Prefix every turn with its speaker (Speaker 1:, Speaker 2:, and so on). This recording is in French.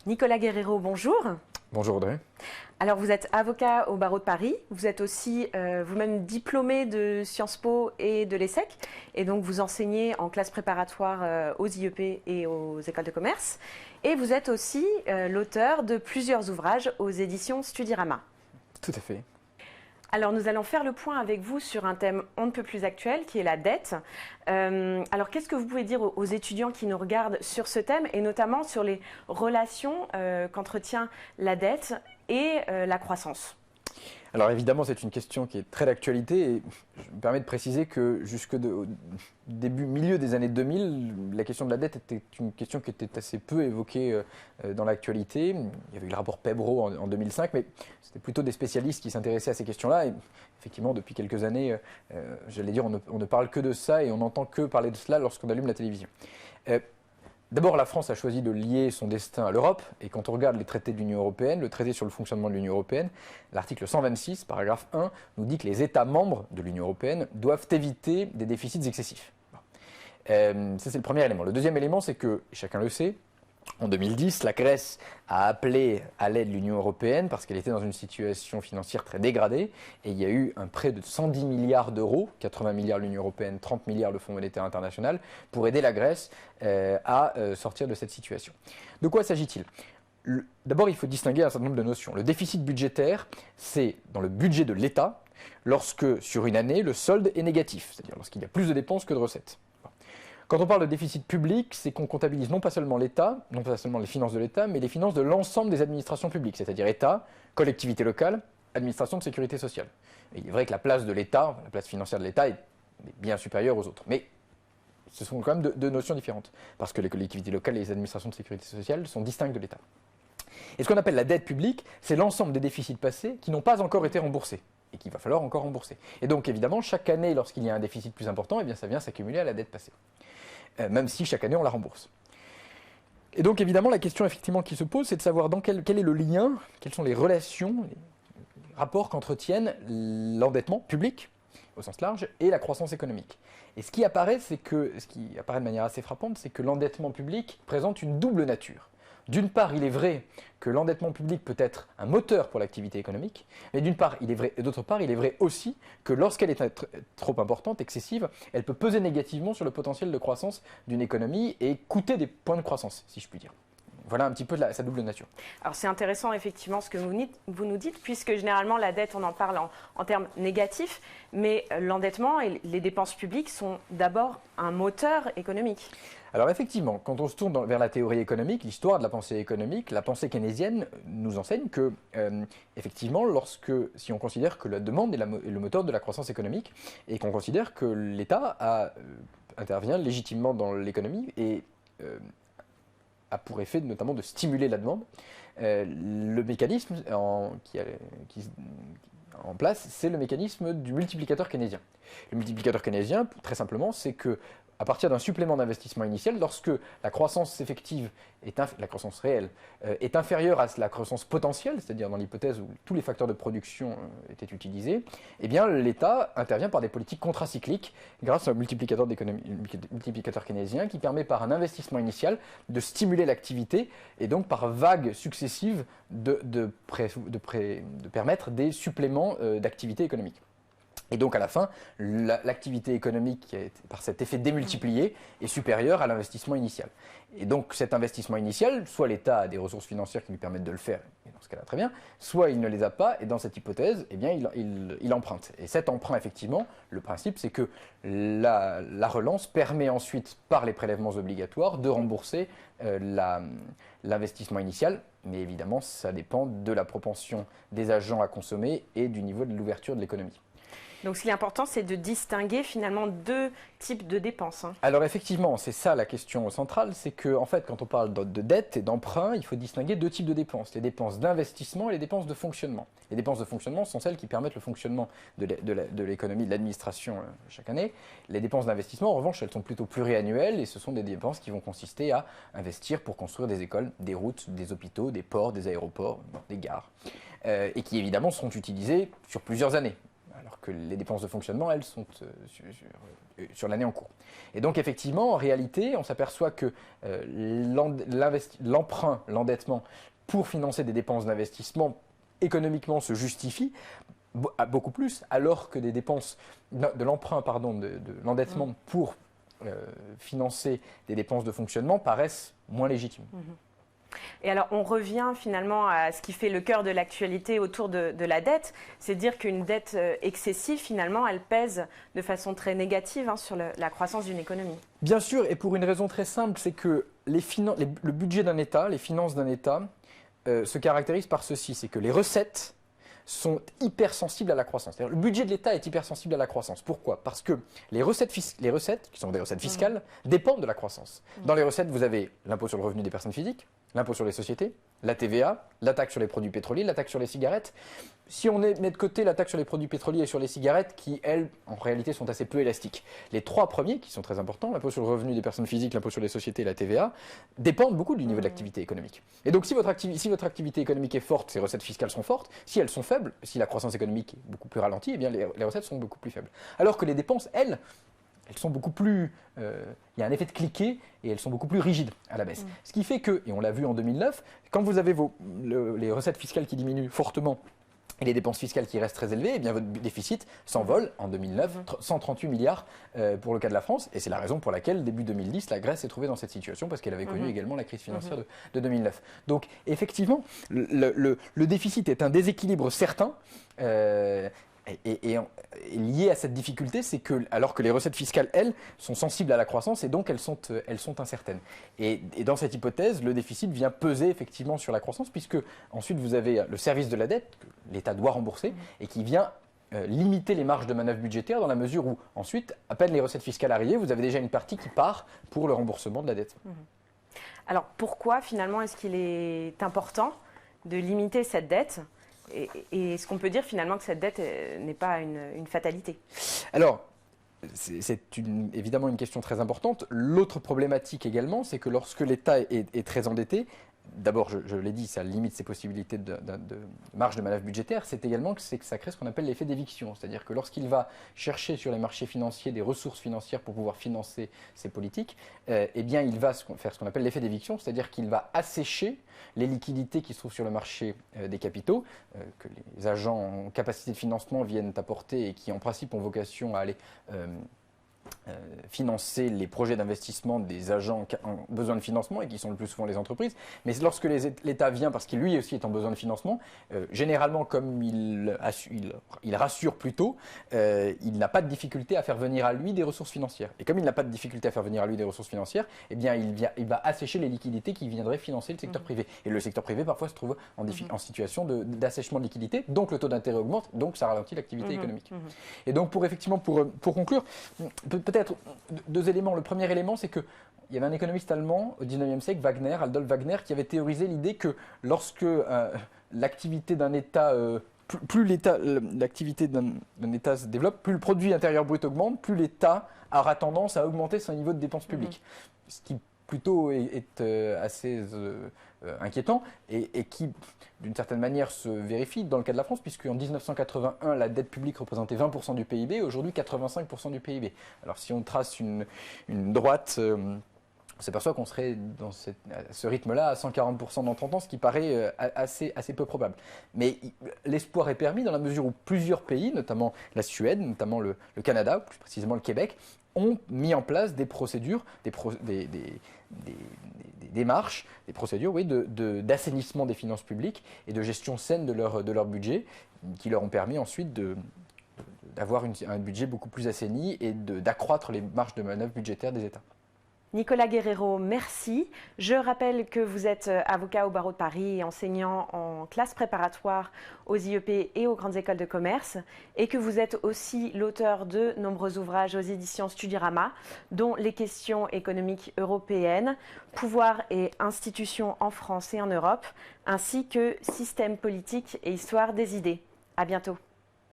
Speaker 1: Nicolas Guerreiro, bonjour.
Speaker 2: Bonjour Audrey.
Speaker 1: Alors vous êtes avocat au barreau de Paris, vous êtes aussi vous-même diplômé de Sciences Po et de l'ESSEC et donc vous enseignez en classe préparatoire aux IEP et aux écoles de commerce et vous êtes aussi l'auteur de plusieurs ouvrages aux éditions Studirama.
Speaker 2: Tout à fait.
Speaker 1: Alors nous allons faire le point avec vous sur un thème on ne peut plus actuel qui est la dette. Alors qu'est-ce que vous pouvez dire aux étudiants qui nous regardent sur ce thème et notamment sur les relations qu'entretient la dette et la croissance?
Speaker 2: Alors évidemment, c'est une question qui est très d'actualité et je me permets de préciser que au milieu des années 2000, la question de la dette était une question qui était assez peu évoquée dans l'actualité. Il y avait eu le rapport Pebro en 2005, mais c'était plutôt des spécialistes qui s'intéressaient à ces questions-là. Et effectivement, depuis quelques années, j'allais dire, on ne parle que de ça et on n'entend que parler de cela lorsqu'on allume la télévision. D'abord, la France a choisi de lier son destin à l'Europe, et quand on regarde les traités de l'Union européenne, le traité sur le fonctionnement de l'Union européenne, l'article 126, paragraphe 1, nous dit que les États membres de l'Union européenne doivent éviter des déficits excessifs. Ça, c'est le premier élément. Le deuxième élément, c'est que, chacun le sait, en 2010, la Grèce a appelé à l'aide l'Union européenne parce qu'elle était dans une situation financière très dégradée et il y a eu un prêt de 110 milliards d'euros, 80 milliards l'Union européenne, 30 milliards le Fonds monétaire international, pour aider la Grèce à sortir de cette situation. De quoi s'agit-il ? D'abord, il faut distinguer un certain nombre de notions. Le déficit budgétaire, c'est dans le budget de l'État lorsque, sur une année, le solde est négatif, c'est-à-dire lorsqu'il y a plus de dépenses que de recettes. Quand on parle de déficit public, c'est qu'on comptabilise non pas seulement l'État, non pas seulement les finances de l'État, mais les finances de l'ensemble des administrations publiques, c'est-à-dire État, collectivités locales, administration de sécurité sociale. Et il est vrai que la place de l'État, la place financière de l'État est bien supérieure aux autres. Mais ce sont quand même deux notions différentes, parce que les collectivités locales et les administrations de sécurité sociale sont distinctes de l'État. Et ce qu'on appelle la dette publique, c'est l'ensemble des déficits passés qui n'ont pas encore été remboursés et qu'il va falloir encore rembourser. Et donc évidemment, chaque année, lorsqu'il y a un déficit plus important, eh bien, ça vient s'accumuler à la dette passée. Même si chaque année on la rembourse. Et donc évidemment la question effectivement qui se pose, c'est de savoir quel est le lien, quelles sont les relations, les rapports qu'entretiennent l'endettement public au sens large et la croissance économique. Et ce qui apparaît de manière assez frappante, c'est que l'endettement public présente une double nature. D'une part, il est vrai que l'endettement public peut être un moteur pour l'activité économique, mais d'autre part, il est vrai aussi que lorsqu'elle est trop importante, excessive, elle peut peser négativement sur le potentiel de croissance d'une économie et coûter des points de croissance, si je puis dire. Voilà un petit peu sa double nature.
Speaker 1: Alors c'est intéressant effectivement ce que vous nous dites, puisque généralement la dette, on en parle en termes négatifs, mais l'endettement et les dépenses publiques sont d'abord un moteur économique.
Speaker 2: Alors effectivement, quand on se tourne vers la théorie économique, l'histoire de la pensée économique, la pensée keynésienne nous enseigne que, effectivement, si on considère que la demande est le moteur de la croissance économique, et qu'on considère que l'État intervient légitimement dans l'économie et a pour effet notamment de stimuler la demande, le mécanisme qui est en place, c'est le mécanisme du multiplicateur keynésien. Le multiplicateur keynésien, très simplement, c'est que à partir d'un supplément d'investissement initial, lorsque la croissance effective, la croissance réelle, est inférieure à la croissance potentielle, c'est-à-dire dans l'hypothèse où tous les facteurs de production étaient utilisés, eh bien l'État intervient par des politiques contracycliques grâce à un multiplicateur keynésien qui permet par un investissement initial de stimuler l'activité et donc par vagues successives de permettre des suppléments d'activité économique. Et donc à la fin, l'activité économique, par cet effet démultiplié, est supérieure à l'investissement initial. Et donc cet investissement initial, soit l'État a des ressources financières qui lui permettent de le faire, et dans ce cas-là très bien, soit il ne les a pas, et dans cette hypothèse, eh bien, il emprunte. Et cet emprunt, effectivement, le principe, c'est que la relance permet ensuite, par les prélèvements obligatoires, de rembourser l'investissement initial, mais évidemment, ça dépend de la propension des agents à consommer et du niveau de l'ouverture de l'économie.
Speaker 1: Donc ce qui est important, c'est de distinguer finalement deux types de dépenses.
Speaker 2: Alors effectivement, c'est ça la question centrale, c'est que en fait, quand on parle de dette et d'emprunt, il faut distinguer deux types de dépenses, les dépenses d'investissement et les dépenses de fonctionnement. Les dépenses de fonctionnement sont celles qui permettent le fonctionnement de l'économie, de l'administration chaque année. Les dépenses d'investissement, en revanche, elles sont plutôt pluriannuelles et ce sont des dépenses qui vont consister à investir pour construire des écoles, des routes, des hôpitaux, des ports, des aéroports, des gares, et qui évidemment seront utilisées sur plusieurs années. alors que les dépenses de fonctionnement, elles, sont sur l'année en cours. Et donc effectivement, en réalité, on s'aperçoit que l'emprunt, l'endettement pour financer des dépenses d'investissement économiquement se justifie beaucoup plus, alors que des dépenses de l'emprunt, de l'endettement pour financer des dépenses de fonctionnement paraissent moins légitimes.
Speaker 1: Et alors, on revient finalement à ce qui fait le cœur de l'actualité autour de la dette, c'est dire qu'une dette excessive, finalement, elle pèse de façon très négative sur la croissance d'une économie.
Speaker 2: Bien sûr, et pour une raison très simple, c'est que le budget d'un État, les finances d'un État, se caractérisent par ceci, c'est que les recettes sont hypersensibles à la croissance. Le budget de l'État est hypersensible à la croissance. Pourquoi? Parce que les recettes, qui sont des recettes fiscales, dépendent de la croissance. Dans les recettes, vous avez l'impôt sur le revenu des personnes physiques, l'impôt sur les sociétés, la TVA, la taxe sur les produits pétroliers, la taxe sur les cigarettes. Si on met de côté la taxe sur les produits pétroliers et sur les cigarettes, qui, elles, en réalité, sont assez peu élastiques. Les trois premiers, qui sont très importants, l'impôt sur le revenu des personnes physiques, l'impôt sur les sociétés et la TVA, dépendent beaucoup du niveau de l'activité économique. Et donc, si votre activité économique est forte, ces recettes fiscales sont fortes. Si elles sont faibles, si la croissance économique est beaucoup plus ralentie, eh bien, les recettes sont beaucoup plus faibles. Alors que les dépenses, elles sont beaucoup plus... Il y a un effet de cliquet et elles sont beaucoup plus rigides à la baisse. Ce qui fait que, et on l'a vu en 2009, quand vous avez les recettes fiscales qui diminuent fortement et les dépenses fiscales qui restent très élevées, eh bien votre déficit s'envole en 2009, 138 milliards pour le cas de la France. Et c'est la raison pour laquelle, début 2010, la Grèce s'est trouvée dans cette situation, parce qu'elle avait connu également la crise financière de 2009. Donc, effectivement, le déficit est un déséquilibre certain. Et lié à cette difficulté, c'est que, alors que les recettes fiscales, elles, sont sensibles à la croissance et donc elles sont incertaines. Et dans cette hypothèse, le déficit vient peser effectivement sur la croissance, puisque ensuite vous avez le service de la dette que l'État doit rembourser et qui vient limiter les marges de manœuvre budgétaires, dans la mesure où ensuite, à peine les recettes fiscales arrivées, vous avez déjà une partie qui part pour le remboursement de la dette.
Speaker 1: Alors pourquoi finalement est-ce qu'il est important de limiter cette dette ? Et est-ce qu'on peut dire finalement que cette dette n'est pas une fatalité?
Speaker 2: Alors, c'est évidemment une question très importante. L'autre problématique également, c'est que lorsque l'État est très endetté, d'abord, je l'ai dit, ça limite ses possibilités de marge de manœuvre budgétaire. C'est également que ça crée ce qu'on appelle l'effet d'éviction. C'est-à-dire que lorsqu'il va chercher sur les marchés financiers des ressources financières pour pouvoir financer ses politiques, eh bien, il va faire ce qu'on appelle l'effet d'éviction, c'est-à-dire qu'il va assécher les liquidités qui se trouvent sur le marché des capitaux, que les agents en capacité de financement viennent apporter et qui, en principe, ont vocation à aller financer les projets d'investissement des agents qui ont besoin de financement et qui sont le plus souvent les entreprises. Mais lorsque l'État vient, parce qu'il lui aussi est en besoin de financement, généralement comme il rassure plutôt, il n'a pas de difficulté à faire venir à lui des ressources financières. Et comme il n'a pas de difficulté à faire venir à lui des ressources financières, eh bien il va assécher les liquidités qui viendraient financer le secteur privé. Et le secteur privé parfois se trouve en situation d'assèchement de liquidités, donc le taux d'intérêt augmente, donc ça ralentit l'activité économique. Et donc pour conclure, peut-être deux éléments. Le premier élément, c'est qu'il y avait un économiste allemand au 19e siècle, Adolf Wagner, qui avait théorisé l'idée que lorsque l'activité d'un État, plus l'activité d'un État se développe, plus le produit intérieur brut augmente, plus l'État aura tendance à augmenter son niveau de dépenses publiques. Ce qui plutôt est assez inquiétant et qui, d'une certaine manière, se vérifie dans le cas de la France, puisque en 1981, la dette publique représentait 20% du PIB, aujourd'hui 85% du PIB. Alors si on trace une droite, on s'aperçoit qu'on serait dans ce rythme-là à 140% dans 30 ans, ce qui paraît assez peu probable. Mais l'espoir est permis dans la mesure où plusieurs pays, notamment la Suède, notamment le Canada, plus précisément le Québec, ont mis en place des procédures, des démarches, des procédures d'assainissement des finances publiques et de gestion saine de leur budget, qui leur ont permis ensuite d'avoir un budget beaucoup plus assaini et d'accroître les marges de manœuvre budgétaires des États.
Speaker 1: Nicolas Guerreiro, merci. Je rappelle que vous êtes avocat au barreau de Paris et enseignant en classe préparatoire aux IEP et aux grandes écoles de commerce et que vous êtes aussi l'auteur de nombreux ouvrages aux éditions Studirama, dont Les questions économiques européennes, Pouvoir et institutions en France et en Europe, ainsi que Système politique et histoire des idées. À bientôt.